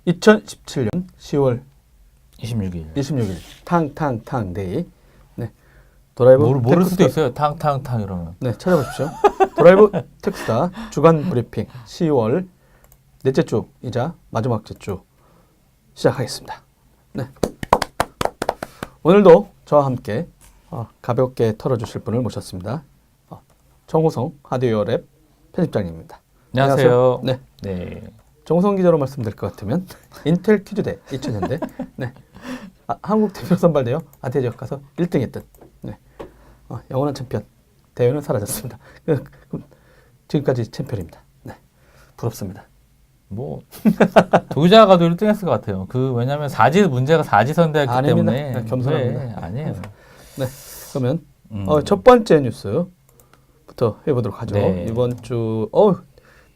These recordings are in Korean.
2017년 10월 26일. 탕탕탕 데이. 네. 드라이브 모를 수도 있어요. 탕탕탕 이러면. 네, 찾아보십시오. 드라이브 텍스타 주간 브리핑 10월 넷째 주이자 마지막째 주 시작하겠습니다. 네. 오늘도 저와 함께 가볍게 털어주실 분을 모셨습니다. 정호성 하드웨어 랩 편집장님입니다. 안녕하세요. 네. 네. 정호성 기자로 말씀드릴 것 같으면 인텔 퀴즈대 2000년대 네. 한국 대표 선발되어 아태지역 가서 1등했던 네. 영원한 챔피언. 대회는 사라졌습니다. 지금까지 챔피언입니다. 네. 부럽습니다. 뭐 도의자가도 1등했을 것 같아요. 왜냐하면 문제가 사지선대였기 아닙니다. 때문에. 네, 겸손합니다. 네, 아니에요. 네. 그러면 첫 번째 뉴스부터 해보도록 하죠. 네. 이번 주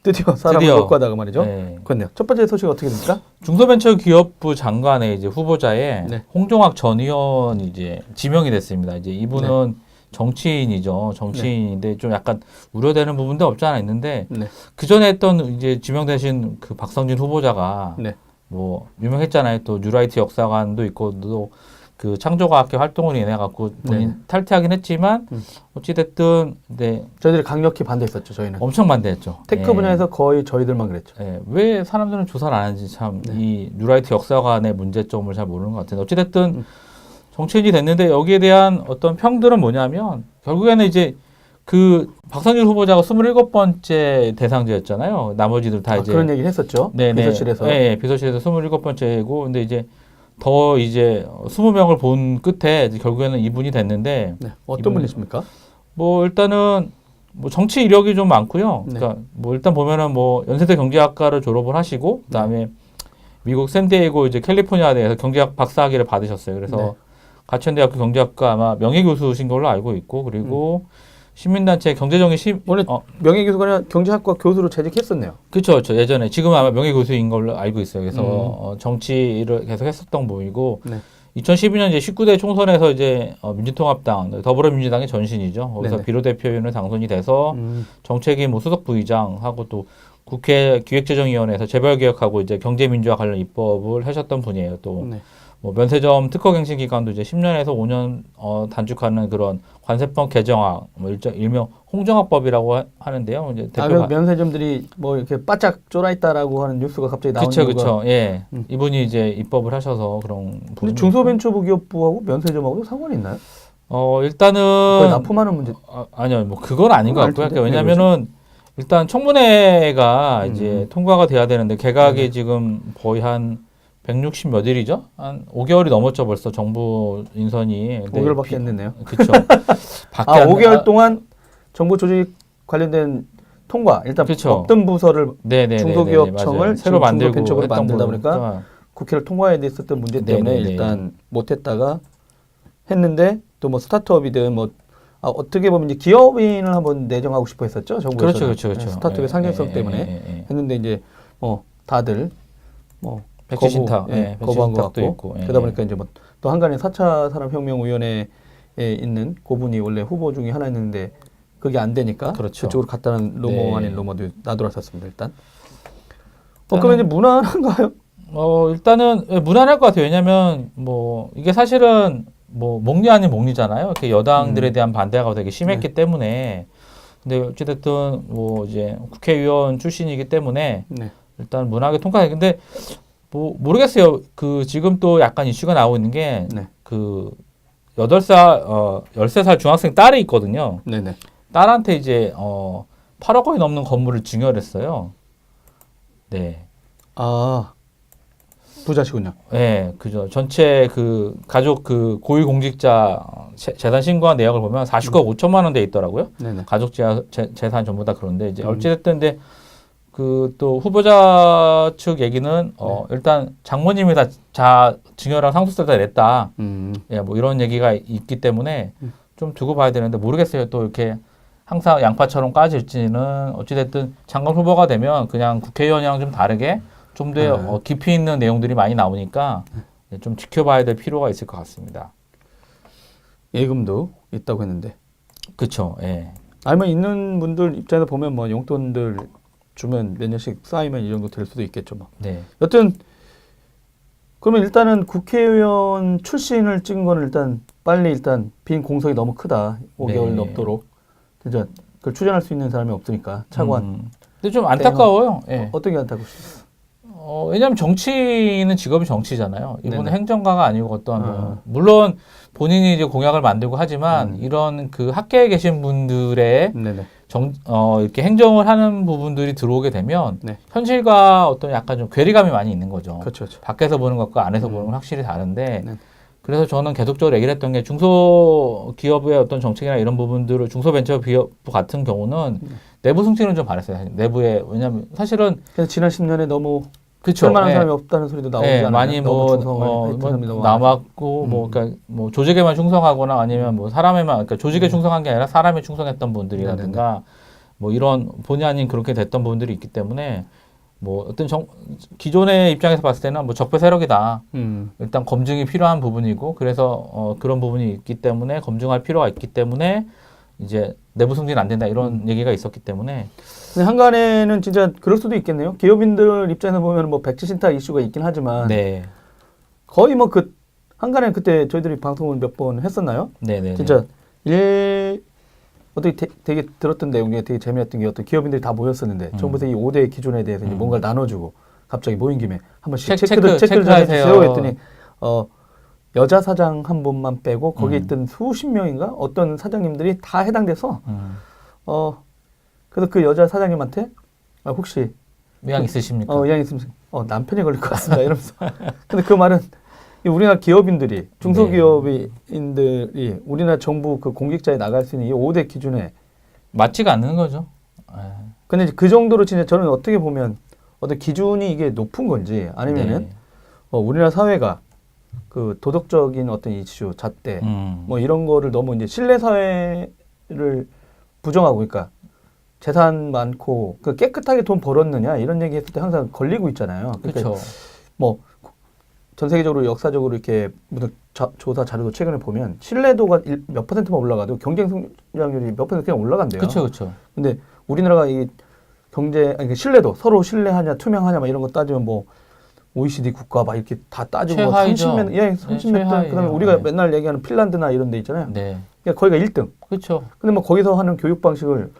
드디어 사람을 못 가다가 말이죠. 네. 그렇네요. 첫 번째 소식 어떻게 됩니까? 중소벤처기업부 장관의 이제 후보자에 네. 홍종학 전 의원이 이제 지명이 됐습니다. 이제 이분은 정치인이죠. 정치인인데 좀 약간 우려되는 부분도 없지 않아 있는데 네. 그 전에 했던 이제 지명되신 그 박성진 후보자가 네. 뭐 유명했잖아요. 또 뉴라이트 역사관도 있고 또 그 창조과학회 활동으로 인해 갖고 본인 탈퇴하긴 했지만 어찌 됐든 네. 저희들이 강력히 반대했었죠. 저희는 엄청 반대했죠. 테크 분야에서 거의 저희들만 그랬죠. 왜 사람들은 조사를 안 하는지 참 이 뉴라이트 역사관의 문제점을 잘 모르는 것 같은데 어찌 됐든 정치인이 됐는데 여기에 대한 어떤 평들은 뭐냐면 결국에는 이제 그 박성준 후보자가 27번째 대상자였잖아요. 나머지들 다 이제 그런 얘기를 했었죠. 네네. 비서실에서. 네, 비서실에서 27번째고 근데 이제 더 이제 20명을 본 끝에 이제 결국에는 이분이 됐는데 네. 어떤 분이십니까? 뭐 일단은 뭐 정치 이력이 좀 많고요. 네. 그러니까 뭐 일단 보면은 뭐 연세대 경제학과를 졸업을 하시고 그다음에 미국 샌디에이고 이제 캘리포니아대에서 경제학 박사학위를 받으셨어요. 그래서 가천대학교 경제학과 아마 명예교수신 걸로 알고 있고 그리고 시민단체 경제정의 원래 명예교수가 아니라 경제학과 교수로 재직했었네요. 그렇죠. 예전에 지금은 아마 명예교수인 걸로 알고 있어요. 그래서 정치를 계속 했었던 분이고 2012년 이제 19대 총선에서 이제 민주통합당 더불어민주당의 전신이죠. 거기서 비례대표위원을 당선이 돼서 정책위 뭐 수석 부의장하고 또 국회 기획재정위원회에서 재벌개혁하고 이제 경제민주화 관련 입법을 하셨던 분이에요. 또 뭐 면세점 특허갱신 기간도 이제 10년에서 5년 단축하는 그런 관세법 개정안, 뭐 일명 홍정학법이라고 하는데요. 이제 대표 면세점들이 뭐 이렇게 바짝 쫄아 있다라고 하는 뉴스가 갑자기 나오는 거가. 그렇죠. 예. 이분이 이제 입법을 하셔서 그런. 근데 중소벤처기업부하고 면세점하고도 상관이 있나요? 일단은 납품하는 문제. 아니요, 뭐 그건 아닌 것 같고요. 그러니까 왜냐면은 일단 청문회가 이제 통과가 돼야 되는데 개각이 지금 거의 한 160 몇 일이죠? 한 5개월이 넘었죠, 벌써 정부 인선이. 5개월밖에 안 됐네요. 그렇죠. 5개월 동안 정부 조직 관련된 통과, 일단 없던 부서를 중소기업청을 새로 만들고 중소벤처로 만들다 보니까 국회를 통과해야 됐었던 문제 때문에 일단 못했다가 했는데 또 뭐 스타트업이든 뭐 어떻게 보면 이제 기업인을 한번 내정하고 싶어 했었죠, 정부에서. 그렇죠. 스타트업의 상용성 때문에 했는데 이제 다들 백지 신탁, 거부한 것 같고 있고, 그러다 보니까 이제 뭐 또 한간에 4차 산업혁명위원회에 있는 고분이 원래 후보 중에 하나였는데 그게 안 되니까 그쪽으로 갔다는 루머 아닌 루머도 나돌았었습니다. 일단 그러면 이제 무난한가요? 일단은 무난할 것 같아요. 왜냐하면 뭐 이게 사실은 뭐 목리 아닌 목리잖아요. 이렇게 여당들에 대한 반대가 되게 심했기 때문에 근데 어찌됐든 뭐 이제 국회의원 출신이기 때문에 일단 무난하게 통과해. 근데 뭐 모르겠어요. 지금 또 약간 이슈가 나오고 있는 게 13살 중학생 딸이 있거든요. 딸한테 이제 8억 원이 넘는 건물을 증여했어요. 네. 부자시군요. 네, 그죠. 전체 가족 고위공직자 재산 신고한 내역을 보면 49억 5천만 원 돼 있더라고요. 가족 재산 전부 다 그런데 이제 어찌됐든 근데 또 후보자 측 얘기는 일단 장모님이 다 증여랑 상속세 다 냈다. 예, 뭐 이런 얘기가 있기 때문에 좀 두고 봐야 되는데 모르겠어요. 또 이렇게 항상 양파처럼 까질지는 어찌됐든 장관 후보가 되면 그냥 국회의원이랑 좀 다르게 좀 더 깊이 있는 내용들이 많이 나오니까 좀 지켜봐야 될 필요가 있을 것 같습니다. 예금도 있다고 했는데. 그렇죠. 예. 아니면 있는 분들 입장에서 보면 뭐 용돈들 주면 몇 년씩 쌓이면 이 정도 될 수도 있겠죠. 뭐. 네. 여튼 그러면 일단은 국회의원 출신을 찍은 거는 일단 빨리 일단 빈 공석이 너무 크다. 5개월 네. 넘도록. 진짜 그걸 추진할 수 있는 사람이 없으니까 차관. 근데 좀 안타까워요. 예. 어떻게 안타깝습니까? 왜냐하면 정치인은 직업이 정치잖아요. 이분은 네네. 행정가가 아니고 어떤 물론 본인이 이제 공약을 만들고 하지만 이런 그 학계에 계신 분들의 네네. 이렇게 행정을 하는 부분들이 들어오게 되면 네. 현실과 어떤 약간 좀 괴리감이 많이 있는 거죠. 그렇죠. 그렇죠. 밖에서 보는 것과 안에서 보는 건 확실히 다른데 네. 그래서 저는 계속적으로 얘기를 했던 게 중소기업의 어떤 정책이나 이런 부분들을 중소벤처기업 같은 경우는 내부 승진을 좀 바랬어요. 사실. 내부에 왜냐하면 사실은 그래서 지난 10년에 너무 그쵸. 쓸만한 예. 사람이 없다는 소리도 나오지 예, 않아요? 많이 너무 충성을 했던 사람이 너무 남았고 그러니까 뭐 조직에만 충성하거나 아니면 뭐 사람에만 그러니까 조직에 충성한 게 아니라 사람에 충성했던 분들이라든가 뭐 이런 본의 아닌 그렇게 됐던 분들이 있기 때문에 뭐 어떤 기존의 입장에서 봤을 때는 뭐 적폐 세력이다. 일단 검증이 필요한 부분이고 그래서 그런 부분이 있기 때문에 검증할 필요가 있기 때문에 이제 내부 승진 안 된다 이런 얘기가 있었기 때문에 근데 한간에는 진짜 그럴 수도 있겠네요. 기업인들 입장에서 보면 뭐 백지 신탁 이슈가 있긴 하지만 네. 거의 뭐 그 한간에 그때 저희들이 방송을 몇 번 했었나요? 네네. 진짜 어떻게 되게 들었던 내용 중에 되게 재미났던 게 어떤 기업인들이 다 모였었는데 정부에서 이 5대 기준에 대해서 이제 뭔가를 나눠주고 갑자기 모인 김에 한 번씩 체크를 좀 해주세요 했더니 여자 사장 한 분만 빼고 거기 있던 수십 명인가 어떤 사장님들이 다 해당돼서 그래서 그 여자 사장님한테 혹시 의향 있으십니까? 의향 있으면 남편이 걸릴 것 같습니다 이러면서 근데 그 말은 이 우리나라 기업인들이 중소기업인들이 우리나라 정부 그 공직자에 나갈 수 있는 이 5대 기준에 맞지가 않는 거죠. 근데 이제 그 정도로 진짜 저는 어떻게 보면 어떤 기준이 이게 높은 건지 아니면은 우리나라 사회가 그 도덕적인 어떤 이슈, 잣대 뭐 이런 거를 너무 이제 신뢰 사회를 부정하고 그러니까 재산 많고 그 깨끗하게 돈 벌었느냐 이런 얘기 했을 때 항상 걸리고 있잖아요. 그러니까 그렇죠. 뭐 전 세계적으로 역사적으로 이렇게 무슨 조사 자료도 최근에 보면 신뢰도가 몇 퍼센트만 올라가도 경쟁 성장률이 몇 퍼센트 그냥 올라간대요. 그렇죠, 그렇죠. 근데 우리나라가 이 신뢰도 서로 신뢰하냐 투명하냐 막 이런 거 따지면 뭐 OECD 국가 막 이렇게 다 따지고 최하위죠. 30몇 등 그다음에 우리가 맨날 얘기하는 핀란드나 이런 데 있잖아요. 네. 그러니까 거기가 1등. 그렇죠. 근데 뭐 거기서 하는 교육 방식을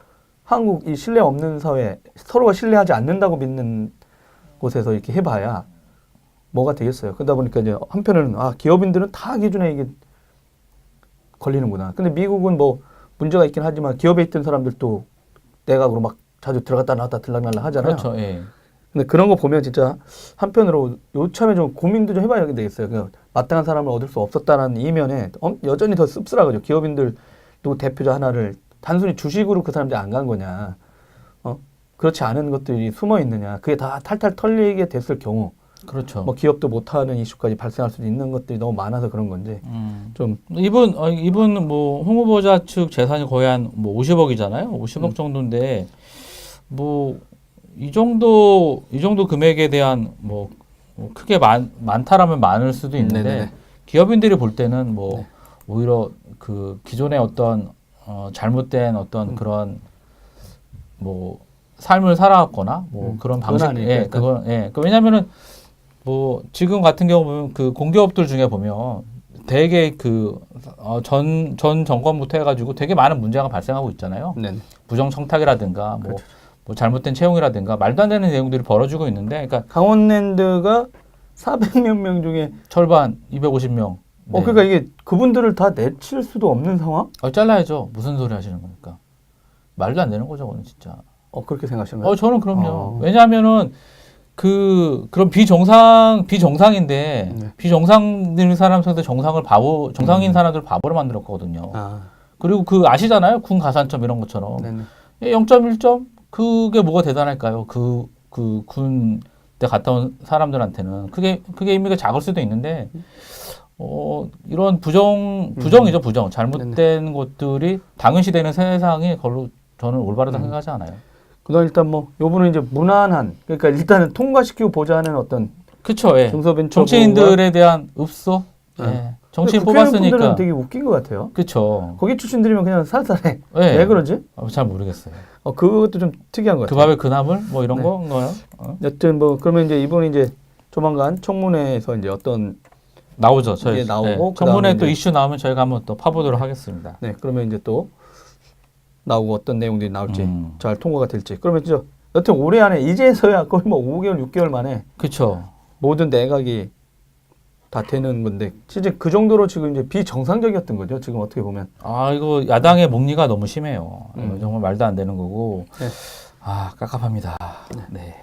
한국 이 신뢰 없는 사회 서로가 신뢰하지 않는다고 믿는 곳에서 이렇게 해봐야 뭐가 되겠어요. 그러다 보니까 이제 한편으로는 기업인들은 다 기준에 이게 걸리는구나. 근데 미국은 뭐 문제가 있긴 하지만 기업에 있던 사람들도 내각으로 막 자주 들어갔다 나왔다 들락날락 하잖아요. 그렇죠. 예. 근데 그런 거 보면 진짜 한편으로 요참에 좀 고민도 좀 해봐야 되겠어요. 그냥 마땅한 사람을 얻을 수 없었다는 이면에 여전히 더 씁쓸하거든요. 기업인들 누구 대표자 하나를 단순히 주식으로 그 사람들이 안 간 거냐. 그렇지 않은 것들이 숨어 있느냐. 그게 다 탈탈 털리게 됐을 경우 그렇죠. 뭐 기업도 못하는 이슈까지 발생할 수도 있는 것들이 너무 많아서 그런 건지 좀 이분 뭐 홍 후보자 측 재산이 거의 한 뭐 50억이잖아요. 50억 정도인데 뭐 이 정도 금액에 대한 뭐 크게 많다라면 많을 수도 있는데 네네네. 기업인들이 볼 때는 뭐 오히려 그 기존의 어떤 잘못된 어떤 그런 뭐 삶을 살아왔거나 뭐 그런 방식 왜냐면은 뭐 지금 같은 경우 보면 그 공기업들 중에 보면 되게 그 전 정권부터 해가지고 되게 많은 문제가 발생하고 있잖아요. 네네. 부정 청탁이라든가 뭐 잘못된 채용이라든가 말도 안 되는 내용들이 벌어지고 있는데, 그러니까 강원랜드가 400몇 명 중에 절반 250명. 네. 그러니까 이게 그분들을 다 내칠 수도 없는 상황? 잘라야죠. 무슨 소리 하시는 겁니까? 말도 안 되는 거죠, 그건 진짜. 그렇게 생각하시는 거예요? 저는 그럼요. 왜냐하면은 그런 비정상인데 비정상인 사람 상대 정상인 사람들 바보로 만들었거든요. 그리고 아시잖아요, 군 가산점 이런 것처럼. 네네. 0.1점 그게 뭐가 대단할까요? 그 군대 갔다 온 사람들한테는 그게 의미가 작을 수도 있는데 이런 부정이죠, 부정. 잘못된 것들이 당연시되는 세상이 걸로 저는 올바르다 생각하지 않아요. 그다음 일단 뭐 요분은 이제 무난한 그러니까 일단은 통과시키고 보자는 어떤 그쵸, 예. 중소벤처 정치인들에 대한 읍소. 예. 정치인 뽑았으니까. 분들은 되게 웃긴 것 같아요. 그쵸. 거기 출신들이면 그냥 살살해. 예. 왜 그러지? 잘 모르겠어요. 그것도 좀 특이한 것 그 같아요. 밥에 그 나물 뭐 이런 건가요? 여튼 뭐 그러면 이제 이분이 이제 조만간 청문회에서 이제 어떤 나오죠. 저희 게 나오고 청문회 그다음에 또 이제 이슈 나오면 저희가 한번 또 파보도록 하겠습니다. 네, 그러면 이제 또 나오고 어떤 내용들이 나올지 음. 잘 통과가 될지. 그러면 저 여튼 올해 안에 이제서야 거의 뭐 5개월, 6개월 만에 그렇죠. 모든 내각이 다 되는 건데 진짜 그 정도로 지금 이제 비정상적이었던 거죠. 지금 어떻게 보면. 아 이거 야당의 목리가 너무 심해요. 음. 정말 말도 안 되는 거고. 네. 아 깝깝합니다. 네.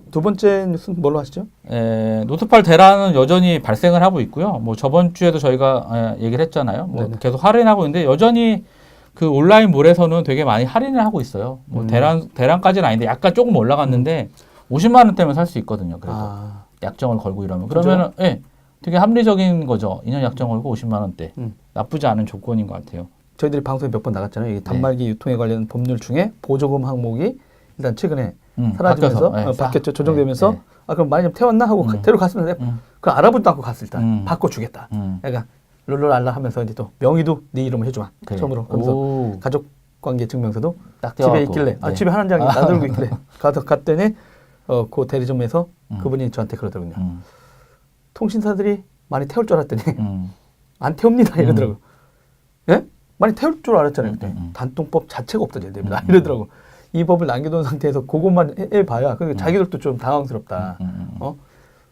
두 번째 뉴스는 뭘로 하시죠? 노트8 대란은 여전히 발생을 하고 있고요. 뭐 저번 주에도 저희가 얘기를 했잖아요. 뭐 네네. 계속 할인하고 있는데 여전히 그 온라인몰에서는 되게 많이 할인을 하고 있어요. 뭐 대란까지는 아닌데 약간 조금 올라갔는데 50만 원대면 살 수 있거든요. 그래도 약정을 걸고 이러면 그러면은 예, 되게 합리적인 거죠. 2년 약정 걸고 50만 원대. 나쁘지 않은 조건인 것 같아요. 저희들이 방송에 몇 번 나갔잖아요. 이 단말기 유통에 관련 법률 중에 보조금 항목이 일단 최근에 사라지면서 바뀌었죠. 조정되면서 네. 그럼 많이 좀 태웠나 하고 데려갔으면 그 알아보지도 않고 갔을 때 바꿔주겠다. 약간 룰루랄라 하면서 이제 또 명의도 네 이름을 해주마. 그래. 처음으로 그러면서 가족관계 증명서도 딱 집에 떼어갖고. 있길래 네. 집에 한 장이 놔들고 있길래 갔더니 그 대리점에서 그분이 저한테 그러더군요. 통신사들이 많이 태울 줄 알았더니 안 태웁니다 이러더라고요. 예? 많이 태울 줄 알았잖아요. 그때 단통법 자체가 없어져야 됩니다. 이러더라고. 이 법을 남겨둔 상태에서 그것만 해봐야 그러니까 자기들도 좀 당황스럽다.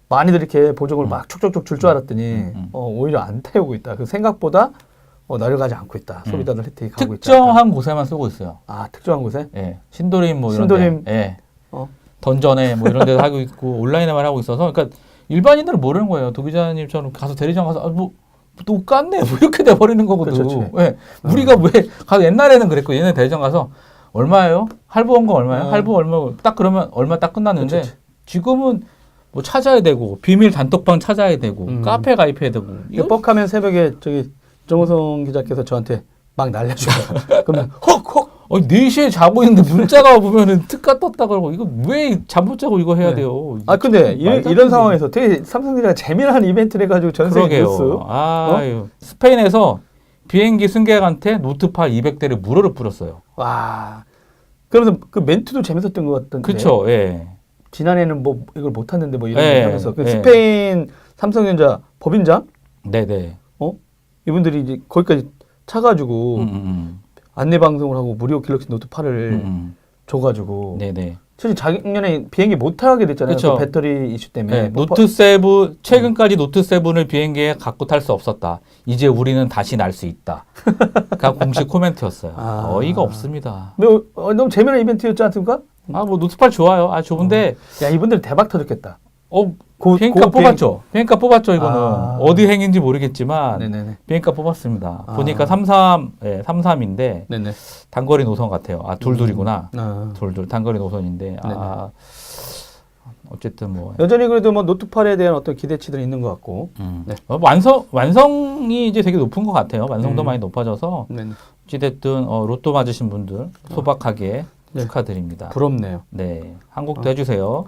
많이들 이렇게 보조금을 막 촉촉촉 줄 줄 알았더니 오히려 안 태우고 있다. 그 생각보다 내려가지 않고 있다. 소비자들 혜택이 가고 있다. 특정한 곳에만 쓰고 있어요. 아 특정한 곳에? 예, 신도림 뭐 이런 신도림. 데, 예, 던전에 뭐 이런 데도 하고 있고 온라인에만 하고 있어서 그러니까 일반인들은 모르는 거예요. 도 기자님처럼 가서 대리점 가서 또 깠네 뭐 이렇게 돼 버리는 거거든. 그렇죠. 예, 우리가 왜 가서 옛날에는 그랬고 얘네 대리점 가서 얼마예요? 할부 원금 얼마예요? 할부 얼마 딱 그러면 얼마 딱 끝났는데 그렇죠. 지금은 뭐 찾아야 되고 비밀 단톡방 찾아야 되고 카페 가입해야 되고 이거 뻑하면 새벽에 저기 정호성 기자께서 저한테 막 날려줘요. 그러면 헉헉 4시에 자고 있는데 문자가 보면은 특가 떴다 그러고 이거 왜 잠 못 자고 이거 해야 돼요? 근데 이런 상황에서 되게 삼성전자가 재미난 이벤트를 해가지고 전 세계 뉴스. 스페인에서 비행기 승객한테 노트8 200대를 무료로 뿌렸어요. 와. 그러면서 그 멘트도 재밌었던 것 같던데. 그렇죠. 예. 지난해는 뭐 이걸 못 탔는데 뭐 이런 예, 얘기 하면서 그 예. 스페인 삼성전자 법인장 네네. 이분들이 이제 거기까지 차가지고 안내 방송을 하고 무료 갤럭시 노트 8을 줘가지고 네네. 사실 작년에 비행기 못 타게 됐잖아요. 그쵸. 그 배터리 이슈 때문에. 네, 노트7 최근까지 노트7을 비행기에 갖고 탈 수 없었다. 이제 우리는 다시 날 수 있다. 가 공식 코멘트였어요. 어이가 없습니다. 너무 재미난 이벤트였지 않습니까? 뭐 노트8 좋아요. 좋은데 야 이분들 대박 터졌겠다. 비행가 뽑았죠. 비행가 뽑았죠. 이거는 어디 행인지 모르겠지만 네네네. 비행가 뽑았습니다. 보니까 33인데 네네. 단거리 노선 같아요. 둘둘이구나. 둘둘 단거리 노선인데 어쨌든 뭐 여전히 그래도 뭐 노트 8에 대한 어떤 기대치들이 있는 것 같고. 네. 완성이 이제 되게 높은 것 같아요. 완성도 많이 높아져서 어찌됐든 로또 맞으신 분들 소박하게 축하드립니다. 부럽네요. 네, 한국도 해주세요.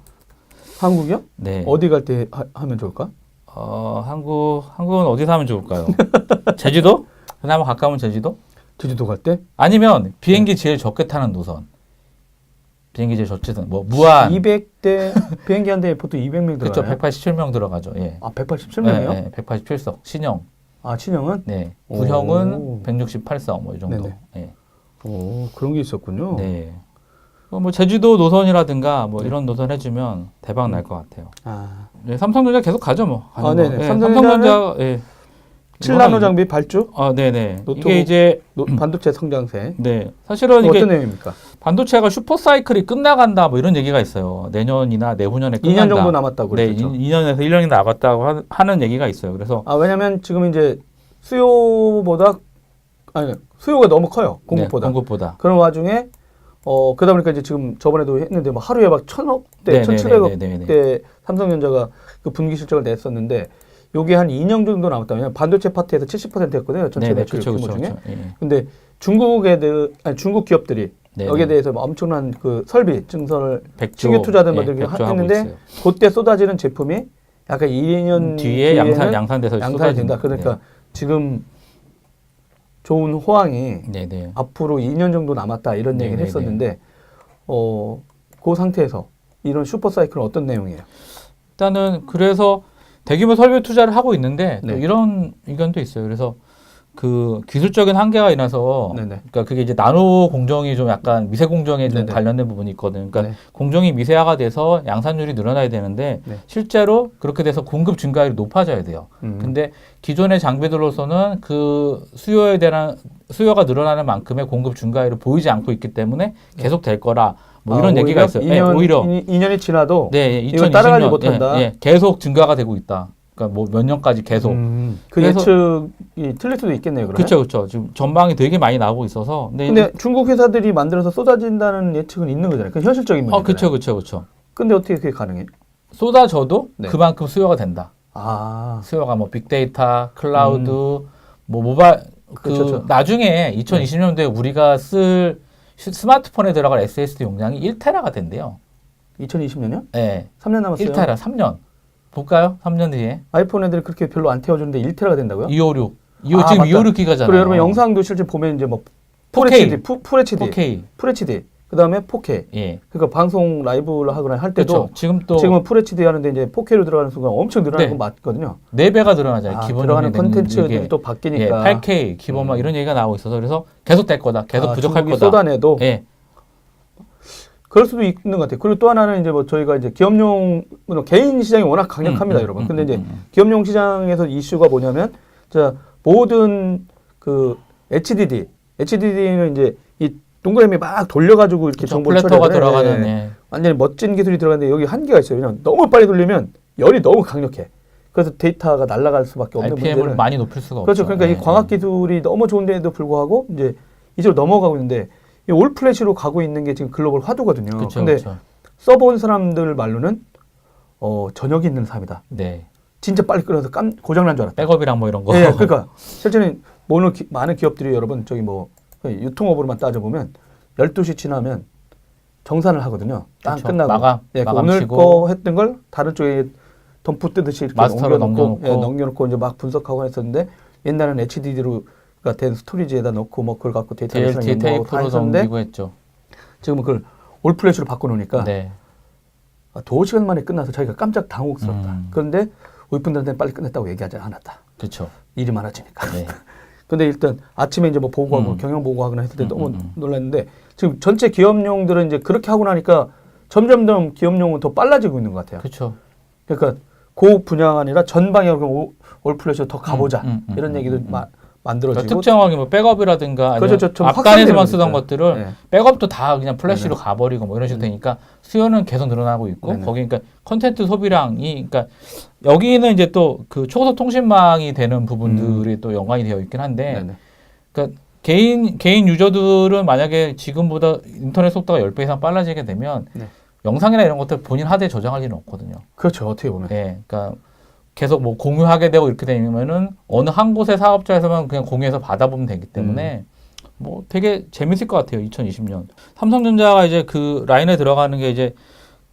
한국이요? 네. 어디 갈 때 하면 좋을까? 한국은 어디서 하면 좋을까요? 제주도? 그나마 가까운 제주도? 제주도 갈 때? 아니면 비행기 제일 적게 타는 노선. 비행기 제일 적게 타는 무한 200대 비행기 한 대에 보통 200명 그렇죠. 들어가요. 187명 들어가죠. 예. 187명이요? 네, 187석. 신형. 친형은? 네. 구형은 168석 뭐 이 정도. 네네. 예. 그런 게 있었군요. 네. 뭐 제주도 노선이라든가 뭐 이런 노선 해주면 대박 날 것 같아요. 네, 삼성전자 계속 가죠 뭐. 네네. 네, 삼성전자 7나노 장비 발주? 네네. 노트북, 이게 이제 반도체 성장세. 네. 사실은 이게 어떤 내용입니까? 반도체가 슈퍼 사이클이 끝나간다 뭐 이런 얘기가 있어요. 내년이나 내후년에 끝난다. 2년 정도 남았다고 네, 그랬죠. 2년에서 1년이 남았다고 하는 얘기가 있어요. 그래서 왜냐면 지금 이제 수요가 너무 커요. 공급보다. 네, 공급보다. 그런 와중에 그러다 보니까 이제 지금 저번에도 했는데 뭐 하루에 막 1,000억대, 1,700억대 삼성전자가 그 분기 실적을 냈었는데 요게 한 2년 정도 남았다. 왜냐면 반도체 파트에서 70%였거든요. 전체 매출 규모 중에. 근데 중국 기업들이 여기에 대해서 엄청난 그 설비 증설을 신규 투자들 했는데 그때 쏟아지는 제품이 약간 2년 뒤에 양산돼서 된다. 그러니까 지금 좋은 호황이 앞으로 2년 정도 남았다 이런 얘기를 했었는데 그 상태에서 이런 슈퍼 사이클은 어떤 내용이에요? 일단은 그래서 대규모 설비 투자를 하고 있는데 또 네. 이런 의견도 있어요. 그래서 그 기술적인 한계가 있어서 네네. 그러니까 그게 이제 나노 공정이 좀 약간 미세 공정에 좀 네네. 관련된 부분이 있거든요. 그러니까 네. 공정이 미세화가 돼서 양산율이 늘어나야 되는데 네. 실제로 그렇게 돼서 공급 증가율이 높아져야 돼요. 근데 기존의 장비들로서는 그 수요가 늘어나는 만큼의 공급 증가율을 보이지 않고 있기 때문에 계속 될 거라 뭐 이런 얘기가 있어요. 2년, 오히려 2년이 지나도 네, 이걸 따라가지 못한다. 계속 증가가 되고 있다. 그러니까 뭐 몇 년까지 계속. 그 그래서- 예측이 틀릴 수도 있겠네요. 그러면. 그렇죠, 그렇죠. 지금 전망이 되게 많이 나오고 있어서. 근데 중국 회사들이 만들어서 쏟아진다는 예측은 있는 거잖아요. 그 현실적인 문제잖아요. 그렇죠, 그렇죠, 그렇죠. 근데 어떻게 그게 가능해요? 쏟아져도 네. 그만큼 수요가 된다. 아, 수요가 뭐 빅데이터, 클라우드, 뭐 모바일 그렇죠. 나중에 2020년도에 우리가 쓸 스마트폰에 들어갈 SSD 용량이 1테라가 된대요. 2020년이요? 네. 3년 남았어요. 1테라 3년. 볼까요? 3년 뒤에. 아이폰 애들이 그렇게 별로 안 태워주는데 1테라가 된다고요? 256. 아, 지금 맞다. 256기가잖아요. 그리고 여러분 영상도 실제 보면 이제 뭐 4K. 풀 HD, 4K. 풀 HD, 그 다음에 4K. 예. 그러니까 방송 라이브를 하거나 할 때도 그렇죠. 지금 또 지금은 풀 HD 하는데 이제 4K로 들어가는 순간 엄청 늘어나는 네. 건 맞거든요. 4배가 늘어나잖아요. 아, 기본 들어가는 용량이 콘텐츠들이 이게 또 바뀌니까 8K 기본 막 이런 얘기가 나오고 있어서 그래서 계속 될 거다. 계속 부족할 중국이 거다. 쏟아내도 예. 그럴 수도 있는 것 같아요. 그리고 또 하나는 이제 뭐 저희가 이제 기업용 개인 시장이 워낙 강력합니다, 여러분. 근데 이제 기업용 시장에서 이슈가 뭐냐면 자 모든 그 HDD는 이제 이 동그라미 막 돌려가지고 이렇게 그렇죠. 정보를 플래터가 처리를 해. 들어가는 예. 예. 완전히 멋진 기술이 들어가는데 여기 한계가 있어요. 왜냐면 너무 빨리 돌리면 열이 너무 강력해. 그래서 데이터가 날아갈 수밖에 없는 RPM을 문제는 많이 높일 수가 그렇죠. 없죠. 그러니까 예, 이 광학 기술이 너무 좋은데도 불구하고 이제 이쪽으로 넘어가고 있는데 이 올 플래시로 가고 있는 게 지금 글로벌 화두거든요. 그렇죠. 근데 그렇죠. 써본 사람들 말로는 저녁이 있는 삶이다. 네. 진짜 빨리 끊어서 고장난 줄 알았다. 백업이랑 뭐 이런 거. 예, 그러니까 실제는 많은 기업들이 여러분 저기 뭐 유통업으로만 따져보면 12시 지나면 정산을 하거든요. 딱 그렇죠. 끝나고. 마감 오늘 치고. 거 했던 걸 다른 쪽에 덤프 뜨듯이 이렇게 마스터로 넘겨놓고 이제 막 분석하고 했었는데 옛날에는 HDD로 된 스토리지에다 넣고 뭐 그걸 갖고 데이터를 DLT 테이프로 넘기고 했죠. 지금은 그걸 올 플래시로 바꿔놓으니까 네. 2시간 만에 끝나서 자기가 깜짝 당혹스럽다. 음. 그런데 우리 분들한테는 빨리 끝냈다고 얘기하지 않았다. 그렇죠. 일이 많아지니까. 네. 근데 일단 아침에 이제 뭐 보고하고 경영 보고하거나 했을 때 너무 놀랐는데 지금 전체 기업용들은 이제 그렇게 하고 나니까 점점점 기업용은 더 빨라지고 있는 것 같아요. 그렇죠. 그러니까 그 분야가 아니라 전 방향으로 올 플래시로 더 가보자 이런 얘기도 만들어지고 그러니까 특정하게 뭐 백업이라든가 아니면 그렇죠. 좀 앞단에서만 확산되는 쓰던 거죠. 것들을 네. 백업도 다 그냥 플래시로 가버리고 뭐 이런 식으로 되니까 수요는 계속 늘어나고 있고 네네. 거기 그러니까 컨텐츠 소비량이 그러니까 여기는 이제 또 그 초고속 통신망이 되는 부분들이 또 연관이 되어 있긴 한데 네네. 그러니까 개인 유저들은 만약에 지금보다 인터넷 속도가 10배 이상 빨라지게 되면 네. 영상이나 이런 것들 본인 하드에 저장할 일은 없거든요. 그렇죠. 어떻게 보면. 네, 그러니까 계속 뭐 공유하게 되고 이렇게 되면은 어느 한 곳의 사업자에서만 그냥 공유해서 받아보면 되기 때문에 뭐 되게 재밌을 것 같아요. 2020년. 삼성전자가 이제 그 라인에 들어가는 게 이제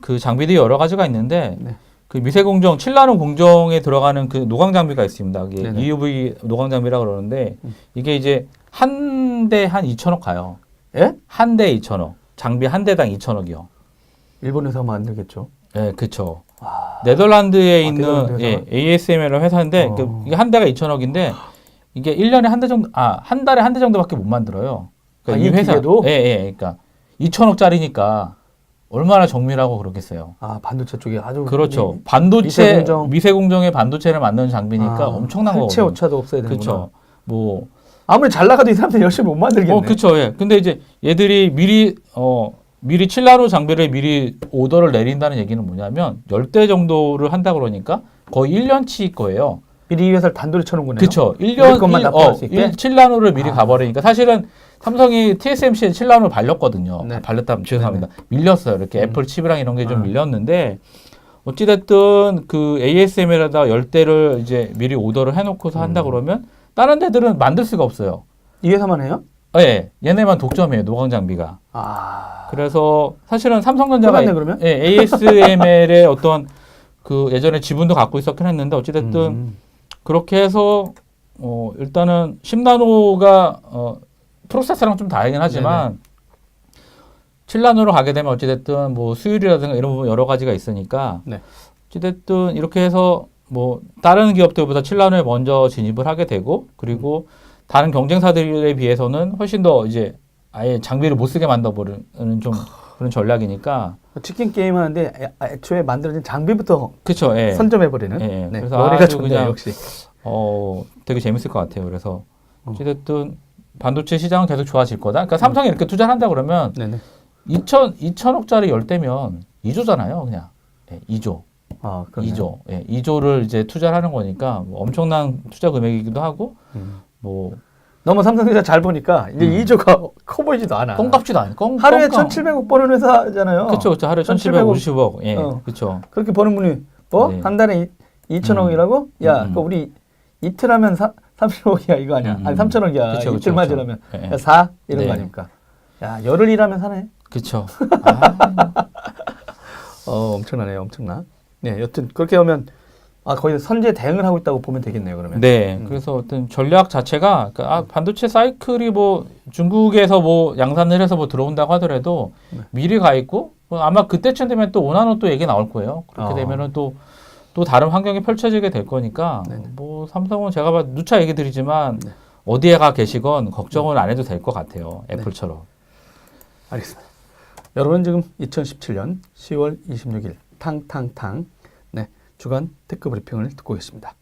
그 장비들이 여러 가지가 있는데 네. 그 미세 공정, 7나노 공정에 들어가는 그 노광 장비가 있습니다. 이게 네네. EUV 노광 장비라 그러는데 이게 이제 한 대 한 2천억 가요. 예? 한 대 2천억. 장비 한 대당 2천억이요. 일본에서 만들겠죠. 네, 그렇죠. 네덜란드에 있는 네덜란드에서? ASML이라는 회사인데 이게 한 대가 2천억인데 이게 1년에 한 대 정도 한 달에 한 대 정도밖에 못 만들어요. 그러니까 이 기계도? 그러니까 2천억짜리니까 얼마나 정밀하고 그러겠어요. 반도체 쪽에 아주 그렇죠. 반도체 미세공정. 미세공정의 반도체를 만드는 장비니까 엄청난 거거든요. 할체 오차도 없어야 되는구나. 그렇죠. 뭐 아무리 잘 나가도 이 사람들 열심히 못 만들겠네. 그렇죠. 예. 근데 이제 얘들이 미리 7나노 장비를 미리 오더를 내린다는 얘기는 뭐냐면 10대 정도를 한다 그러니까 거의 1년치 거예요. 미리 이 회사를 단돌이 쳐놓은 거네요. 그렇죠. 우리 것만 납품할 수 있게? 7나노를 미리 가버리니까 사실은 삼성이 TSMC에 7나노를 발렸거든요. 네. 발렸다면 죄송합니다. 밀렸어요. 이렇게 애플 칩이랑 이런 게 좀 밀렸는데 어찌됐든 그 ASML에다 10대를 이제 미리 오더를 해놓고서 한다 그러면 다른 데들은 만들 수가 없어요. 이 회사만 해요? 예, 얘네만 독점이에요. 노광 장비가. 그래서 사실은 삼성전자가 끝났네, 그러면? ASML의 어떤 그 예전에 지분도 갖고 있었긴 했는데 어찌됐든 그렇게 해서 일단은 10나노가 프로세서랑 좀 다르긴 하지만 7나노로 가게 되면 어찌됐든 뭐 수율이라든가 이런 부분 여러 가지가 있으니까 네. 어찌됐든 이렇게 해서 뭐 다른 기업들보다 7나노에 먼저 진입을 하게 되고 그리고 다른 경쟁사들에 비해서는 훨씬 더 이제 아예 장비를 못 쓰게 만들어버리는 좀 그런 전략이니까. 치킨 게임 하는데 애초에 만들어진 장비부터 그렇죠. 예. 선점해버리는. 예. 네. 그래서 머리가 아주 좋네요, 그냥 역시. 되게 재밌을 것 같아요. 그래서 어찌됐든 반도체 시장은 계속 좋아질 거다. 그러니까 삼성이 이렇게 투자를 한다 그러면 네네. 2천억짜리 열대면 2조잖아요, 그냥. 예, 2조. 아, 그렇네요. 2조. 예, 2조를 이제 투자를 하는 거니까 뭐 엄청난 투자 금액이기도 하고 뭐 너무 삼성전자 잘 보니까 이제 2조가 커 보이지도 않아. 꽁값지도 않아요. 하루에 1,700억 버는 회사잖아요. 그렇죠. 하루에 1,750억. 예. 어. 그렇죠. 그렇게 버는 분이 뭐? 네. 한 달에 2천억이라고? 야, 그 우리 이틀 하면 30억이야 이거 아니야? 아니 3천억이야. 그쵸, 이틀만 그쵸. 지나면 예. 야, 4 이런 네. 거 아닙니까? 야, 열흘 일하면 사네. 그렇죠. 엄청나네요, 엄청나. 네, 여튼 그렇게 하면 거의 선제 대응을 하고 있다고 보면 되겠네요, 그러면. 네. 그래서 어떤 전략 자체가 그러니까 반도체 사이클이 뭐 중국에서 뭐 양산을 해서 뭐 들어온다고 하더라도 미리 가 있고 아마 그때쯤 되면 또 5나노 또 얘기 나올 거예요. 그렇게 되면은 또 다른 환경이 펼쳐지게 될 거니까 뭐 삼성은 제가 봐 누차 얘기 드리지만 어디에 가 계시건 걱정은 안 해도 될 것 같아요. 애플처럼. 알겠습니다. 여러분 지금 2017년 10월 26일 탕탕탕 주간 테크 브리핑을 듣고 계십니다.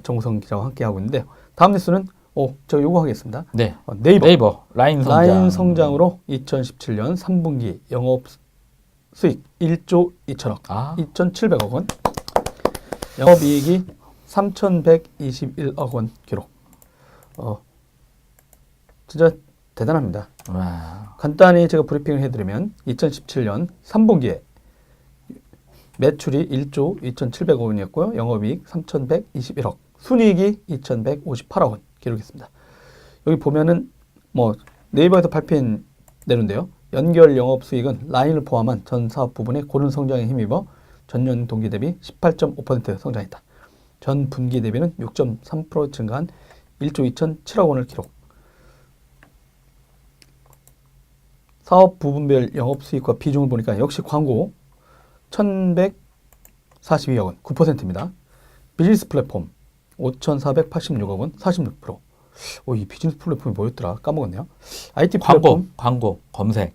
정우성 기자와 함께하고 있는데요. 다음 뉴스는 저 요거 하겠습니다. 네. 네이버 라인 성장. 라인 성장으로 2017년 3분기 영업 수익 1조 2천억, 2,700억 원, 영업이익이 3,121억 원 기록. 진짜 대단합니다. 와. 간단히 제가 브리핑을 해드리면 2017년 3분기에 매출이 1조 2,700억 원이었고요. 영업이익 3,121억, 순이익이 2,158억 원 기록했습니다. 여기 보면은 뭐 네이버에서 발표한 내로인데요. 연결 영업 수익은 라인을 포함한 전 사업 부분의 고른 성장에 힘입어 전년 동기 대비 18.5% 성장했다. 전 분기 대비는 6.3% 증가한 1조 2,007억 원을 기록. 사업 부분별 영업 수익과 비중을 보니까 역시 광고 1,142억 원, 9%입니다. 비즈니스 플랫폼 5,486억 원, 46%. 이 비즈니스 플랫폼이 뭐였더라? 까먹었네요. IT 플랫폼 광고, 검색.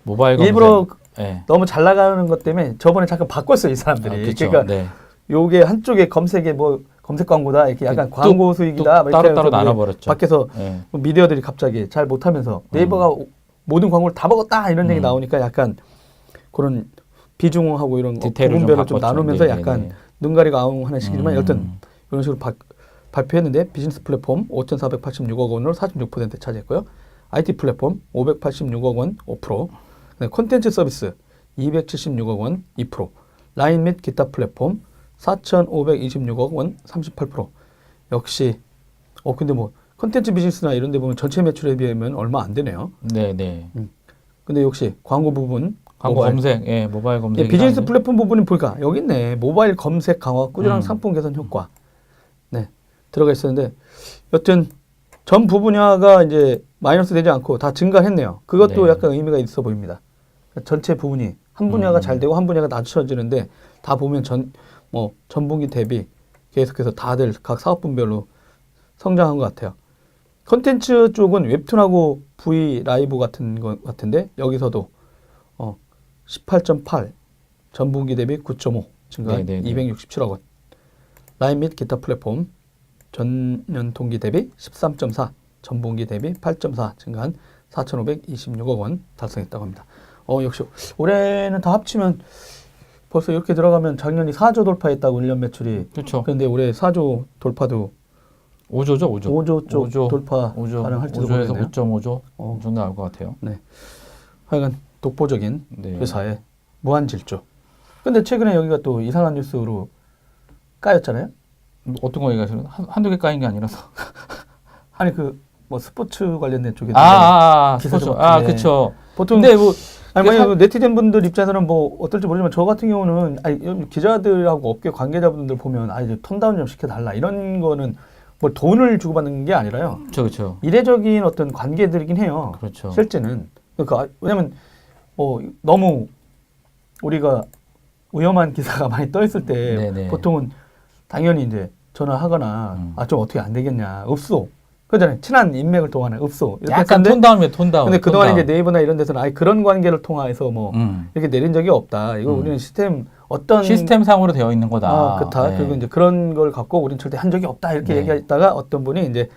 모바일 일부러 검색. 네. 너무 잘 나가는 것 때문에 저번에 잠깐 바꿨어요, 이 사람들이. 그쵸. 그러니까 네. 요게 한쪽에 검색에 뭐 검색 광고다 이렇게 약간 광고 수익이다 따로 나눠버렸죠. 밖에서 미디어들이 갑자기 잘 못하면서 네이버가 모든 광고를 다 먹었다 이런 얘기 나오니까 약간 그런 비중하고 이런 부분별로 좀 나누면서 약간 눈 가리고 아웅하는 식이지만 여튼 이런 식으로 발표했는데 비즈니스 플랫폼 5,486억 원으로 46% 차지했고요. IT 플랫폼 586억 원 5%, 콘텐츠 서비스 276억 원 2%, 라인 및 기타 플랫폼 4,526억 원 38%. 역시 근데 뭐 콘텐츠 비즈니스나 이런 데 보면 전체 매출에 비하면 얼마 안 되네요. 네. 근데 역시 광고 부분 광고 검색, 모바일 검색. 비즈니스 플랫폼 부분이 볼까? 여기 있네. 모바일 검색 강화, 꾸준한 상품 개선 효과. 들어가 있었는데 여튼 전 부분야가 이제 마이너스 되지 않고 다 증가했네요. 그것도 약간 의미가 있어 보입니다. 그러니까 전체 부분이 한 분야가 잘 되고 한 분야가 낮춰지는데 다 보면 전 분기 대비 계속해서 다들 각 사업 분별로 성장한 것 같아요. 컨텐츠 쪽은 웹툰하고 V 라이브 같은 것 같은데 여기서도 18.8 전분기 대비 9.5 증가한 267억 원. 라인 및 기타 플랫폼 전년 동기 대비 13.4 전분기 대비 8.4 증가한 4,526억 원 달성했다고 합니다. 역시 올해는 다 합치면 벌써 이렇게 들어가면 작년이 4조 돌파했다고 1년 매출이. 그렇죠. 그런데 올해 4조 돌파도 5조죠, 5조 쪽 5조. 돌파 5조. 가능할지도 5조에서 모르겠네요. 5.5조 정도 나올 것 같아요. 네. 하여간 독보적인 네. 회사의 무한 질주. 근데 최근에 여기가 또 이상한 뉴스로 까였잖아요. 어떤 거 얘기하시는? 한두 개 까인 게 아니라서. 아니 뭐 스포츠 관련된 쪽에 스포츠. 그렇죠. 보통 근데 뭐 네티즌 분들 입장에서는 뭐 어떨지 모르지만 저 같은 경우는 기자들하고 업계 관계자분들 보면 이제 톤다운 좀 시켜달라 이런 거는 뭐 돈을 주고받는 게 아니라요. 그렇죠. 이례적인 어떤 관계들이긴 해요. 그렇죠. 실제는. 그러니까 왜냐면 너무 우리가 위험한 기사가 많이 떠 있을 때 네네. 보통은 당연히 이제 전화하거나 좀 어떻게 안 되겠냐. 없어. 그잖아요. 친한 인맥을 통하는 없어. 이렇게 약간 했는데 톤다운이에요, 톤다운. 근데 그동안 톤다운. 이제 네이버나 이런 데서는 아예 그런 관계를 통해서 뭐 이렇게 내린 적이 없다. 이거 우리는 시스템 어떤 시스템상으로 되어 있는 거다. 그렇다. 네. 그리고 이제 그런 걸 갖고 우리는 절대 한 적이 없다. 이렇게 네. 얘기했다가 어떤 분이 이제